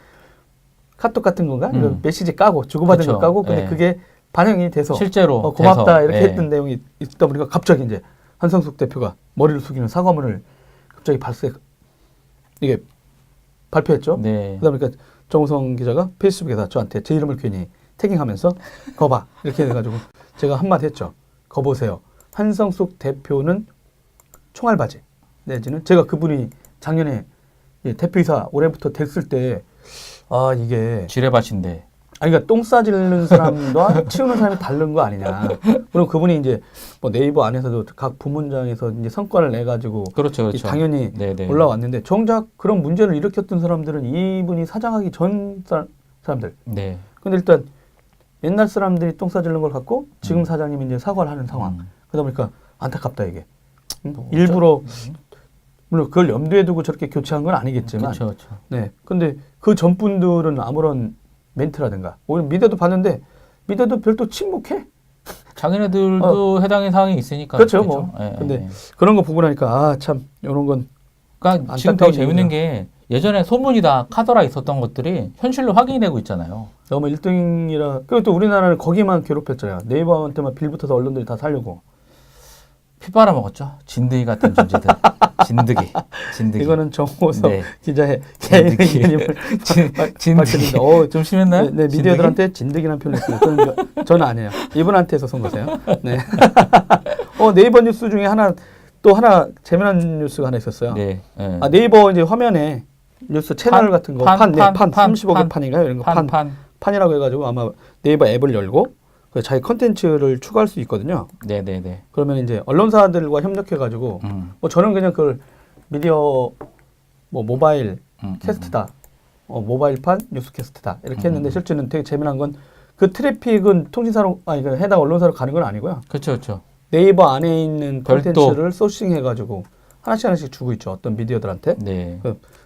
카톡 같은 건가? 이런 메시지 까고 주고받은 그쵸. 거 까고 근데 네. 그게 반영이 돼서 실제로 고맙다 돼서. 이렇게 네. 했던 내용이 있다 보니까 갑자기 이제 한성숙 대표가 머리를 숙이는 사과문을 갑자기 이게 발표했죠. 네. 그러다 보니까 정우성 기자가 페이스북에다 저한테 제 이름을 괜히 태깅하면서 거봐 이렇게 해가지고 제가 한마디 했죠. 거보세요. 한성숙 대표는 총알바지 내지는 제가 그분이 작년에 대표이사 올해부터 됐을 때 이게 지뢰밭인데. 그러니까 똥 싸지르는 사람과 치우는 사람이 다른 거 아니냐. 그럼 그분이 이제 뭐 네이버 안에서도 각 부문장에서 이제 성과를 내 가지고 그렇죠. 당연히 네네. 올라왔는데 정작 그런 문제를 일으켰던 사람들은 이분이 사장하기 전 사람들. 네. 근데 일단 옛날 사람들이 똥 싸지르는 걸 갖고 지금 사장님이 이제 사과를 하는 상황. 그러다 보니까 안타깝다 이게. 일부러 물론 그걸 염두에 두고 저렇게 교체한 건 아니겠지만. 그렇죠. 네. 근데 그 전 분들은 아무런 멘트라든가 오늘 미디어도 봤는데 미디어도 별도 침묵해. 자기네들도 해당의 사항이 있으니까. 그렇죠. 그렇겠죠. 뭐. 네, 근데 네. 그런 거 보고 나니까 참 이런 건 그러니까 지금 되게 재밌는 게 예전에 소문이다 카더라 있었던 것들이 현실로 확인이 되고 있잖아요. 너무 1등이라 그리고 또 우리나라는 거기만 괴롭혔잖아요. 네이버한테만 빌붙어서 언론들이 다 살려고. 피 빨아먹었죠. 진드기 같은 존재들. 진드기. 이거는 정호석 네. 기자의 개인 진드기. 의견임을 진드기. 좀 심했나요? 네, 미디어들한테 진드기라는 표현을 했어요. 저는 아니에요. 이분한테서 쓴 거세요. 네. 네이버 뉴스 중에 또 하나 재미난 뉴스가 하나 있었어요. 네. 네. 네이버 이제 화면에 뉴스 채널 같은 거 판 35개 판인가요? 이런 거 판이라고 해가지고 아마 네이버 앱을 열고 자기 컨텐츠를 추가할 수 있거든요. 네네네. 그러면 이제 언론사들과 협력해가지고 저는 그냥 그걸 미디어 모바일 캐스트다, 모바일판 뉴스 캐스트다 이렇게 했는데 실제는 되게 재미난 건 그 트래픽은 통신사로 해당 언론사로 가는 건 아니고요. 그렇죠. 네이버 안에 있는 별도. 컨텐츠를 소싱해가지고 하나씩 주고 있죠. 어떤 미디어들한테. 네.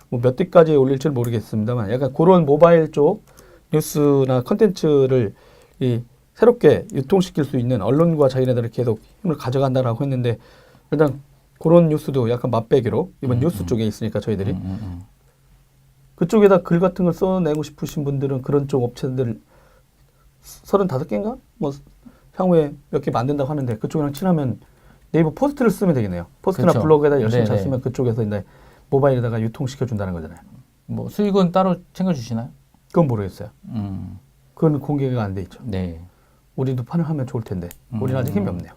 뭐 몇 대까지 올릴지는 모르겠습니다만 약간 그런 모바일 쪽 뉴스나 컨텐츠를 새롭게 유통시킬 수 있는 언론과 자기네들이 계속 힘을 가져간다라고 했는데 일단 그런 뉴스도 약간 맛배기로 이번 뉴스 쪽에 있으니까 저희들이 그쪽에다 글 같은 걸 써내고 싶으신 분들은 그런 쪽 업체들 35개인가? 뭐 향후에 몇 개 만든다고 하는데 그쪽이랑 친하면 네이버 포스트를 쓰면 되겠네요. 포스트나 그렇죠. 블로그에다 열심히 잘 네네. 쓰면 그쪽에서 이제 모바일에다가 유통시켜 준다는 거잖아요. 뭐 수익은 따로 챙겨주시나요? 그건 모르겠어요. 그건 공개가 안 돼 있죠. 네. 우리도 판을 하면 좋을 텐데 우리는 아직 힘이 없네요.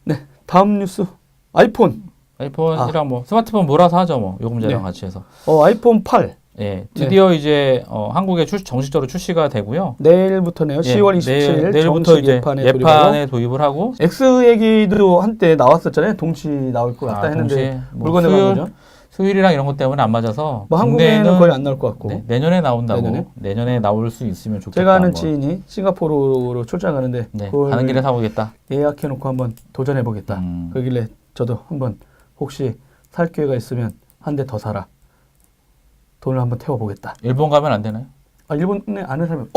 네, 다음 뉴스 아이폰이랑 뭐 스마트폰 몰아서 하죠 뭐 요금제랑 네. 같이 해서. 아이폰 8 예, 드디어 이제 한국에 정식적으로 출시가 되고요. 내일부터네요. 10월 27일 내일부터 정식 이제 예판에 도입을 하고. X 얘기도 한때 나왔었잖아요. 동시 나올 것 같다 했는데 물건에 간 거죠. 수율이랑 이런 것 때문에 안 맞아서 뭐 한국에는 거의 안 나올 것 같고 네, 내년에 나온다고. 내년에 나올 수 있으면 좋겠다. 제가 아는 지인이 싱가포르로 출장 가는데 가는 길에 사보겠다. 예약해놓고 한번 도전해보겠다. 그길래 저도 한번 혹시 살 기회가 있으면 한 대 더 사라. 돈을 한번 태워보겠다. 일본 가면 안 되나요? 일본에 아는 사람이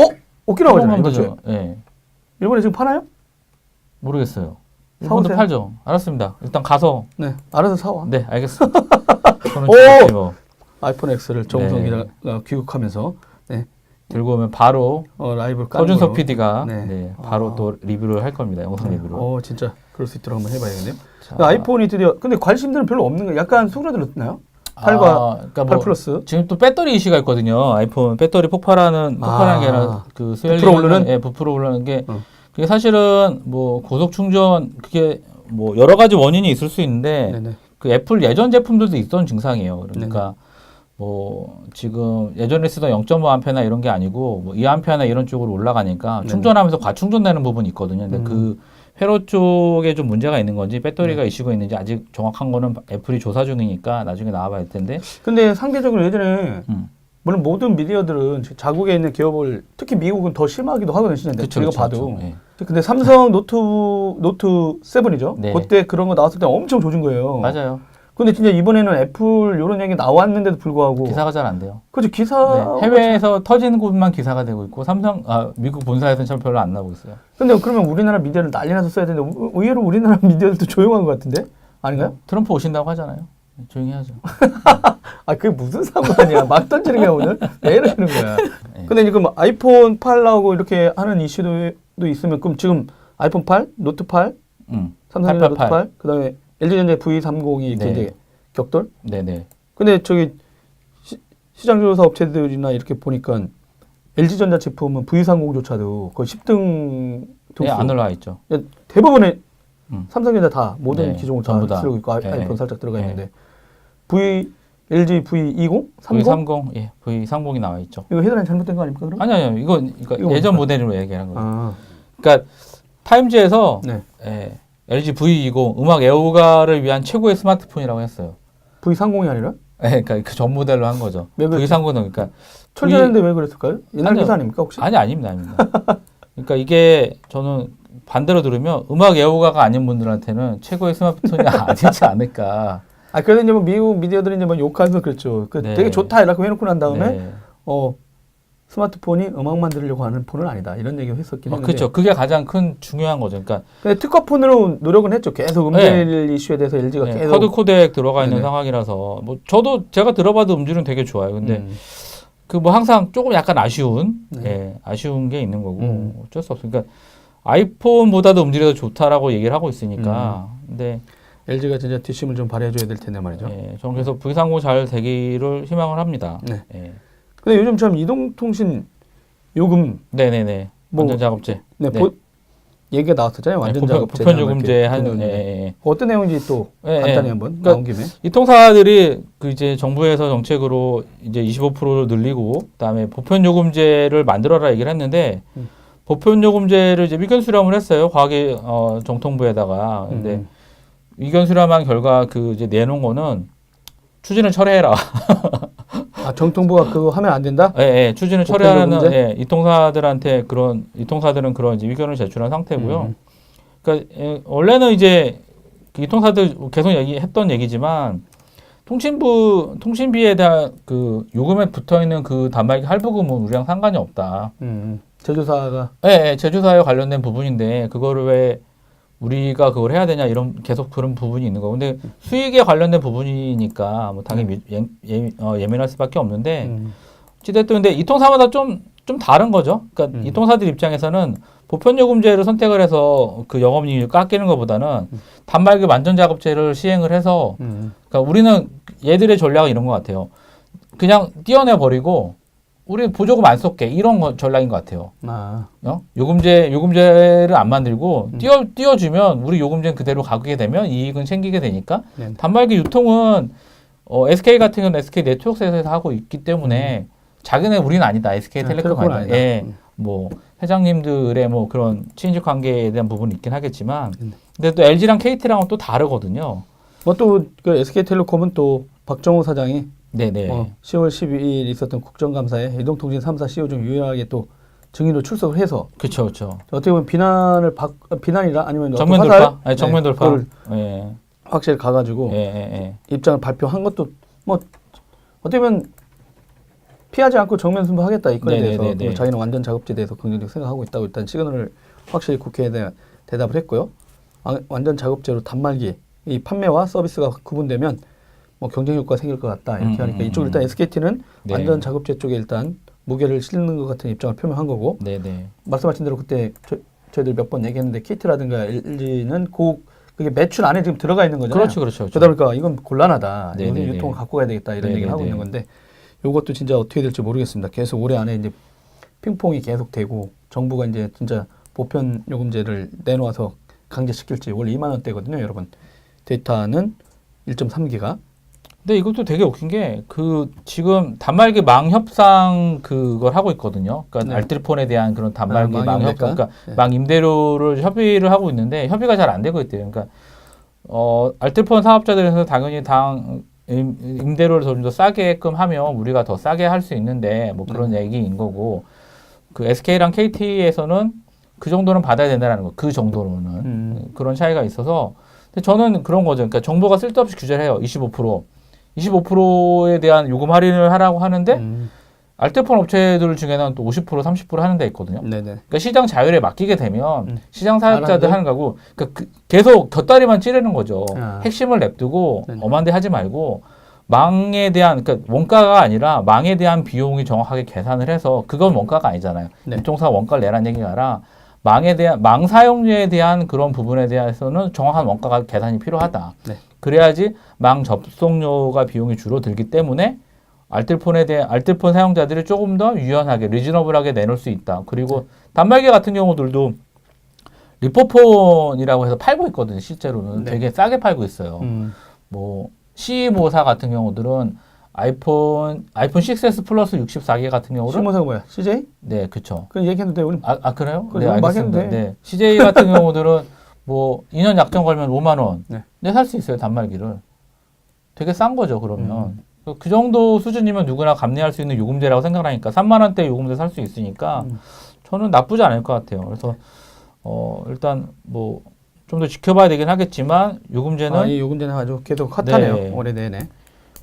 오키나와잖아요. 되죠. 예. 일본에 지금 파나요? 모르겠어요. 일본도 사오세요. 팔죠. 알았습니다. 일단 가서. 네, 알아서 사와. 네, 알겠습니다. 뭐. 아이폰 X를 정우성 기자가 귀국하면서 들고 오면 바로 라이브를 까는 서준석 걸로. PD가 바로 또 리뷰를 할 겁니다. 영상 리뷰로. 진짜 그럴 수 있도록 한번 해봐야겠네요. 아이폰이 드디어 근데 관심들은 별로 없는 거예요. 약간 수그러들었나요? 8과 그러니까 8 플러스. 지금 또 배터리 이슈가 있거든요. 아이폰 배터리 폭발하는 게 아니라 그 부풀어 오르는? 부풀어 오르는 게 그게 사실은 뭐 고속 충전 그게 뭐 여러 가지 원인이 있을 수 있는데 네네. 그 애플 예전 제품들도 있던 증상이에요. 그러니까 뭐 지금 예전에 쓰던 0.5A나 이런 게 아니고 뭐 2A나 이런 쪽으로 올라가니까 충전하면서 과충전되는 부분이 있거든요. 근데 그 회로 쪽에 좀 문제가 있는 건지 배터리가 이슈가 있는지 아직 정확한 거는 애플이 조사 중이니까 나중에 나와봐야 할 텐데. 근데 상대적으로 예전에 물론 모든 미디어들은 자국에 있는 기업을 특히 미국은 더 심하기도 하거든요. 우리가 봐도. 근데 삼성 노트 7이죠. 네. 그때 그런 거 나왔을 때 엄청 조진 거예요. 맞아요. 근데 진짜 이번에는 애플 이런 얘기 나왔는데도 불구하고 기사가 잘 안 돼요. 그렇죠. 기사 해외에서 터지는 곳만 기사가 되고 있고 미국 본사에서는 참 별로 안 나오고 있어요. 근데 그러면 우리나라 미디어를 난리 나서 써야 되는데 의외로 우리나라 미디어들도 조용한 것 같은데? 아닌가요? 트럼프 오신다고 하잖아요. 조용히 하죠. 아, 그게 무슨 상관이야. 막 던지는 거야, 오늘? 왜 이러시는 거야? 네. 근데 지금 아이폰 8 나오고 이렇게 하는 이슈도 있으면, 그럼 지금 아이폰 8, 노트 8, 삼성전자 노트 8, 그 다음에 LG전자 V30이 이렇게 이제 격돌? 네네. 근데 저기 시장조사 업체들이나 이렇게 보니까 LG전자 제품은 V30조차도 거의 10등 네, 안 올라와 있죠. 대부분의 삼성전자 다 모든 네, 기종을 전부 다 다. 쓰고 있고 네. 아이폰 살짝 들어가 네. 있는데 LG V20? 30? V30, 예, V30이 나와 있죠. 이거 헤드라인 잘못된 거 아닙니까 그럼? 아니요, 이거 예전 뭡니까? 모델로 얘기하는 거예요. 아, 그러니까 타임즈에서 네. LG V20 음악 애호가를 위한 최고의 스마트폰이라고 했어요. V30이 아니라? 그러니까 그 전 모델로 한 거죠. 왜 그랬죠? V30은 그러니까 철저했는데 왜 그랬을까요? 옛날 아니요. 기사 아닙니까 혹시? 아닙니다. 그러니까 이게 저는 반대로 들으면 음악 애호가가 아닌 분들한테는 최고의 스마트폰이 아니지 않을까. 아 그래도 이제 뭐 미국 미디어들이 이제 뭐 욕하면서 그랬죠. 그 네. 되게 좋다 이렇게 해놓고 난 다음에 네. 스마트폰이 음악만 들으려고 하는 폰은 아니다 이런 얘기 했었긴 했는데. 그렇죠. 그게 가장 큰 중요한 거죠. 그러니까 근데 특허폰으로 노력은 했죠. 계속 음질 이슈에 대해서 LG가 계속. 쿼드 코덱 들어가 있는 네네. 상황이라서 뭐 저도 제가 들어봐도 음질은 되게 좋아요. 근데 그 뭐 항상 조금 약간 아쉬운 아쉬운 게 있는 거고 어쩔 수 없으니까 아이폰보다도 음질이 더 좋다라고 얘기를 하고 있으니까. 근데 LG가 진짜 뒷심을 좀 발휘해줘야 될 텐데 말이죠. 저는 그래서 V30 잘 되기를 희망을 합니다. 네. 예. 근데 요즘 참 이동통신 요금 네네네. 뭐, 완전 작업제. 네, 네. 얘기가 나왔었잖아요. 완전 보편, 작업제. 보편 요금제 한 어떤 내용인지 또 간단히 한번 그러니까 나온 김에. 이 통사들이 그 이제 정부에서 정책으로 이제 25%를 늘리고 그다음에 보편 요금제를 만들어라 얘기를 했는데 보편 요금제를 이제 의견 수렴을 했어요. 과학의 정통부에다가. 근데 의견 수렴한 결과 그 이제 내놓은 거는 추진을 철회해라. 아, 정통부가 그거 하면 안 된다? 추진을 보편 철회하는 요금제? 이통사들은 그런 이제 의견을 제출한 상태고요. 그러니까 원래는 이제 그 이통사들 계속 했던 얘기지만 통신비에 대한 그 요금에 붙어 있는 그 단말기 할부금은 우리랑 상관이 없다. 제조사가 제조사에 관련된 부분인데 그거를 왜 우리가 그걸 해야 되냐 이런 계속 그런 부분이 있는 거. 근데 수익에 관련된 부분이니까 뭐 당연히 예민할 수밖에 없는데 어찌됐든 근데 이통사마다 좀 다른 거죠. 그러니까 이통사들 입장에서는 보편 요금제를 선택을 해서 그 영업이익을 깎이는 것보다는 단말기 완전 작업제를 시행을 해서 그러니까 우리는 얘들의 전략은 이런 것 같아요. 그냥 떼어내 버리고 우리 보조금 안 쏟게 이런 전략인 것 같아요. 요금제를 안 만들고 띄워주면 우리 요금제는 그대로 가게 되면 이익은 챙기게 되니까 단말기 유통은 SK 같은 경우는 SK 네트워크에서 하고 있기 때문에 자기네 우리는 아니다. SK텔레콤 아니다. 뭐 회장님들의 뭐 그런 친인척 관계에 대한 부분이 있긴 하겠지만 근데 또 LG랑 KT랑은 또 다르거든요. 뭐 또 그 SK텔레콤은 또 박정호 사장이 네네. 10월 12일 있었던 국정감사에 이동통신 3사 CEO 중 유일하게 또 증인으로 출석을 해서 그렇죠. 어떻게 보면 비난이라 아니면 정면 화살? 돌파, 아니, 정면 돌파. 확실히 가가지고 입장을 발표한 것도 뭐 어떻게 보면 피하지 않고 정면 승부하겠다 이 건에 대해서 그리고 자기는 완전 작업제에 대해서 긍정적 생각하고 있다고 일단 시그널을 확실히 국회에 대답을 했고요. 완전 작업제로 단말기 이 판매와 서비스가 구분되면 뭐 경쟁 효과가 생길 것 같다 이렇게 하니까 이쪽 일단 SKT는 완전 작업제 쪽에 일단 무게를 실는 것 같은 입장을 표명한 거고 말씀하신 대로 그때 저희들 몇 번 얘기했는데 KT라든가 LG는 그게 매출 안에 지금 들어가 있는 거잖아요. 그렇죠. 그러다 보니까 이건 곤란하다. 이건 유통을 갖고 가야 되겠다 이런 얘기를 하고 있는 건데 이것도 진짜 어떻게 될지 모르겠습니다. 계속 올해 안에 이제 핑퐁이 계속 되고 정부가 이제 진짜 보편 요금제를 내놓아서 강제시킬지 원래 2만 원대거든요, 여러분. 데이터는 1.3기가. 근데 이것도 되게 웃긴 게 그 지금 단말기 망 협상 그걸 하고 있거든요. 그러니까 알뜰폰에 대한 그런 단말기 망 협상, 그러니까 망 임대료를 협의를 하고 있는데 협의가 잘 안 되고 있대요. 그러니까 알뜰폰 사업자들에서 당연히 임대료를 좀 더 싸게끔 하면 우리가 더 싸게 할 수 있는데 뭐 그런 얘기인 거고 그 SK랑 KT에서는 그 정도는 받아야 된다는 거. 그 정도로는 그런 차이가 있어서. 근데 저는 그런 거죠. 그러니까 정부가 쓸데없이 규제를 해요. 25%에 대한 요금 할인을 하라고 하는데 알뜰폰 업체들 중에는 또 50%, 30% 하는 데 있거든요. 네네. 그러니까 시장 자율에 맡기게 되면 시장 사업자들 알아요. 하는 거고, 그러니까 계속 곁다리만 찌르는 거죠. 아. 핵심을 냅두고 네네. 엄한 데 하지 말고 망에 대한, 그러니까 원가가 아니라 망에 대한 비용이 정확하게 계산을 해서, 그건 원가가 아니잖아요. 네. 유통사 원가를 내라는 얘기가 아니라 망에 대한, 망 사용료에 대한 그런 부분에 대해서는 정확한 원가가 계산이 필요하다. 네. 그래야지 망 접속료가 비용이 줄어들기 때문에 알뜰폰 사용자들이 조금 더 유연하게, 리즈너블하게 내놓을 수 있다. 그리고 단말기 같은 경우들도 리포폰이라고 해서 팔고 있거든요. 실제로는 네. 되게 싸게 팔고 있어요. 뭐 C254 같은 경우들은 아이폰 6S 플러스 64개 같은 경우는 신모사가 뭐야? CJ? 네, 그쵸. 그 얘기했는데 우리 그래요? 그거 네, 너무 알겠습니다. 막혔는데. 네. CJ 같은 경우들은 뭐 2년 약정 걸면 5만 원. 네. 네, 살 수 있어요, 단말기를. 되게 싼 거죠, 그러면. 그 정도 수준이면 누구나 감내할 수 있는 요금제라고 생각하니까 3만 원대 요금제 살 수 있으니까 저는 나쁘지 않을 것 같아요. 그래서 일단 뭐 좀 더 지켜봐야 되긴 하겠지만 요금제는 이 요금제는 아주 계속 핫하네요. 네. 올해 내내.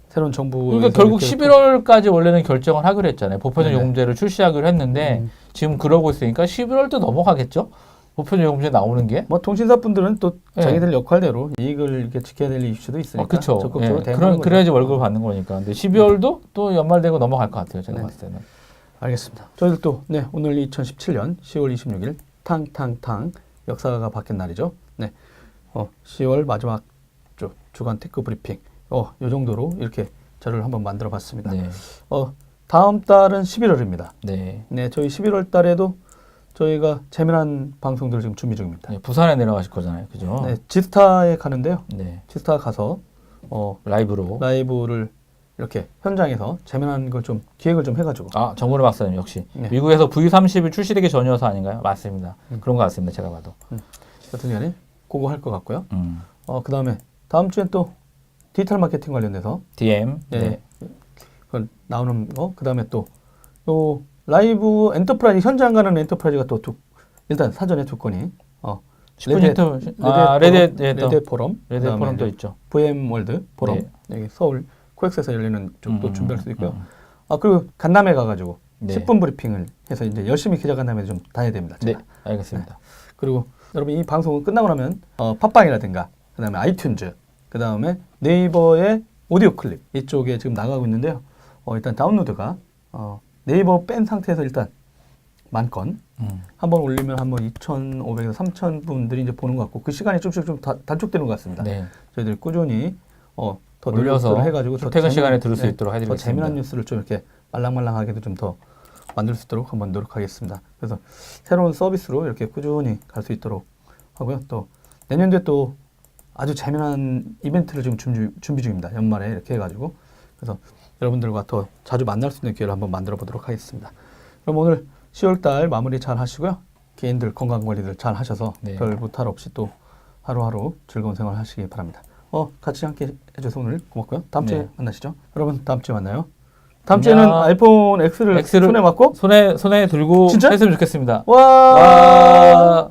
새로운 정부 그러니까 결국 11월까지 원래는 결정을 하기로 했잖아요. 보편적 네네. 요금제를 출시하기로 했는데 지금 그러고 있으니까 11월도 넘어가겠죠? 보편적 요금제 나오는 게. 뭐 통신사 분들은 또 네. 자기들 역할대로 이익을 이렇게 지켜야 될 이슈도 있으니까 그렇죠. 적극적으로 대응하는 거죠. 그래야지 월급을 받는 거니까. 근데 12월도 또 연말되고 넘어갈 것 같아요. 제가 네. 봤을 때는. 알겠습니다. 저희들도 네, 오늘 2017년 10월 26일 탕탕탕 역사가 바뀐 날이죠. 네, 10월 마지막 주간 테크 브리핑. 요 정도로 이렇게 자료를 한번 만들어봤습니다. 네. 다음 달은 11월입니다. 네. 네, 저희 11월 달에도 저희가 재미난 방송들을 지금 준비 중입니다. 네, 부산에 내려가실 거잖아요. 그죠? 네, 지스타에 가는데요. 네. 지스타 가서 라이브로. 라이브를 이렇게 현장에서 재미난 걸 좀 기획을 좀 해가지고 정근우 박사님 역시. 네. 미국에서 V30이 출시되기 전이어서 아닌가요? 맞습니다. 그런 것 같습니다. 제가 봐도. 같은 경우에 그거 할 것 같고요. 음. 그 다음에 다음 주엔 또 디지털 마케팅 관련돼서 DM. 네. 그걸 나오는 거. 그 다음에 또 요 라이브 엔터프라이즈 현장 가는 엔터프라이즈가 또 일단 사전에 두 건이 10분 인터뷰. 레드 포럼, 레드 포럼도 있죠. VM 월드 포럼 네. 여기 서울 코엑스에서 열리는 쪽도 준비할 수도 있고요. 음. 그리고 간담회 가가지고 네. 10분 브리핑을 해서 이제 열심히 기자 간담회 좀 다녀야 됩니다. 네, 제가. 알겠습니다. 그리고 여러분 이 방송은 끝나고 나면 팟빵이라든가 그다음에 아이튠즈 그다음에 네이버의 오디오 클립 이쪽에 지금 나가고 있는데요. 일단 다운로드가 네이버 뺀 상태에서 일단 10,000건 한번 올리면 한번 2,500에서 3,000 분들이 이제 보는 것 같고 그 시간이 좀씩 좀 단축되는 것 같습니다. 네. 저희들이 꾸준히 더 올려서 노력을 해가지고 출퇴근 시간에 들을 수 있도록 더 해드리겠습니다. 재미난 뉴스를 좀 이렇게 말랑말랑하게도 좀 더 만들 수 있도록 한번 노력하겠습니다. 그래서 새로운 서비스로 이렇게 꾸준히 갈 수 있도록 하고요. 또 내년도에 또 아주 재미난 이벤트를 지금 준비 중입니다. 연말에 이렇게 해가지고 그래서 여러분들과 더 자주 만날 수 있는 기회를 한번 만들어 보도록 하겠습니다. 그럼 오늘 10월달 마무리 잘 하시고요. 개인들 건강 관리들 잘 하셔서 네. 별 무탈 없이 또 하루하루 즐거운 생활 하시기 바랍니다. 같이 함께 해줘서 오늘 고맙고요. 다음 주에 네. 만나시죠. 여러분 다음 주에 만나요. 다음 주에는 아이폰 X를 손에 맞고 손에 들고 진짜? 했으면 좋겠습니다. 와.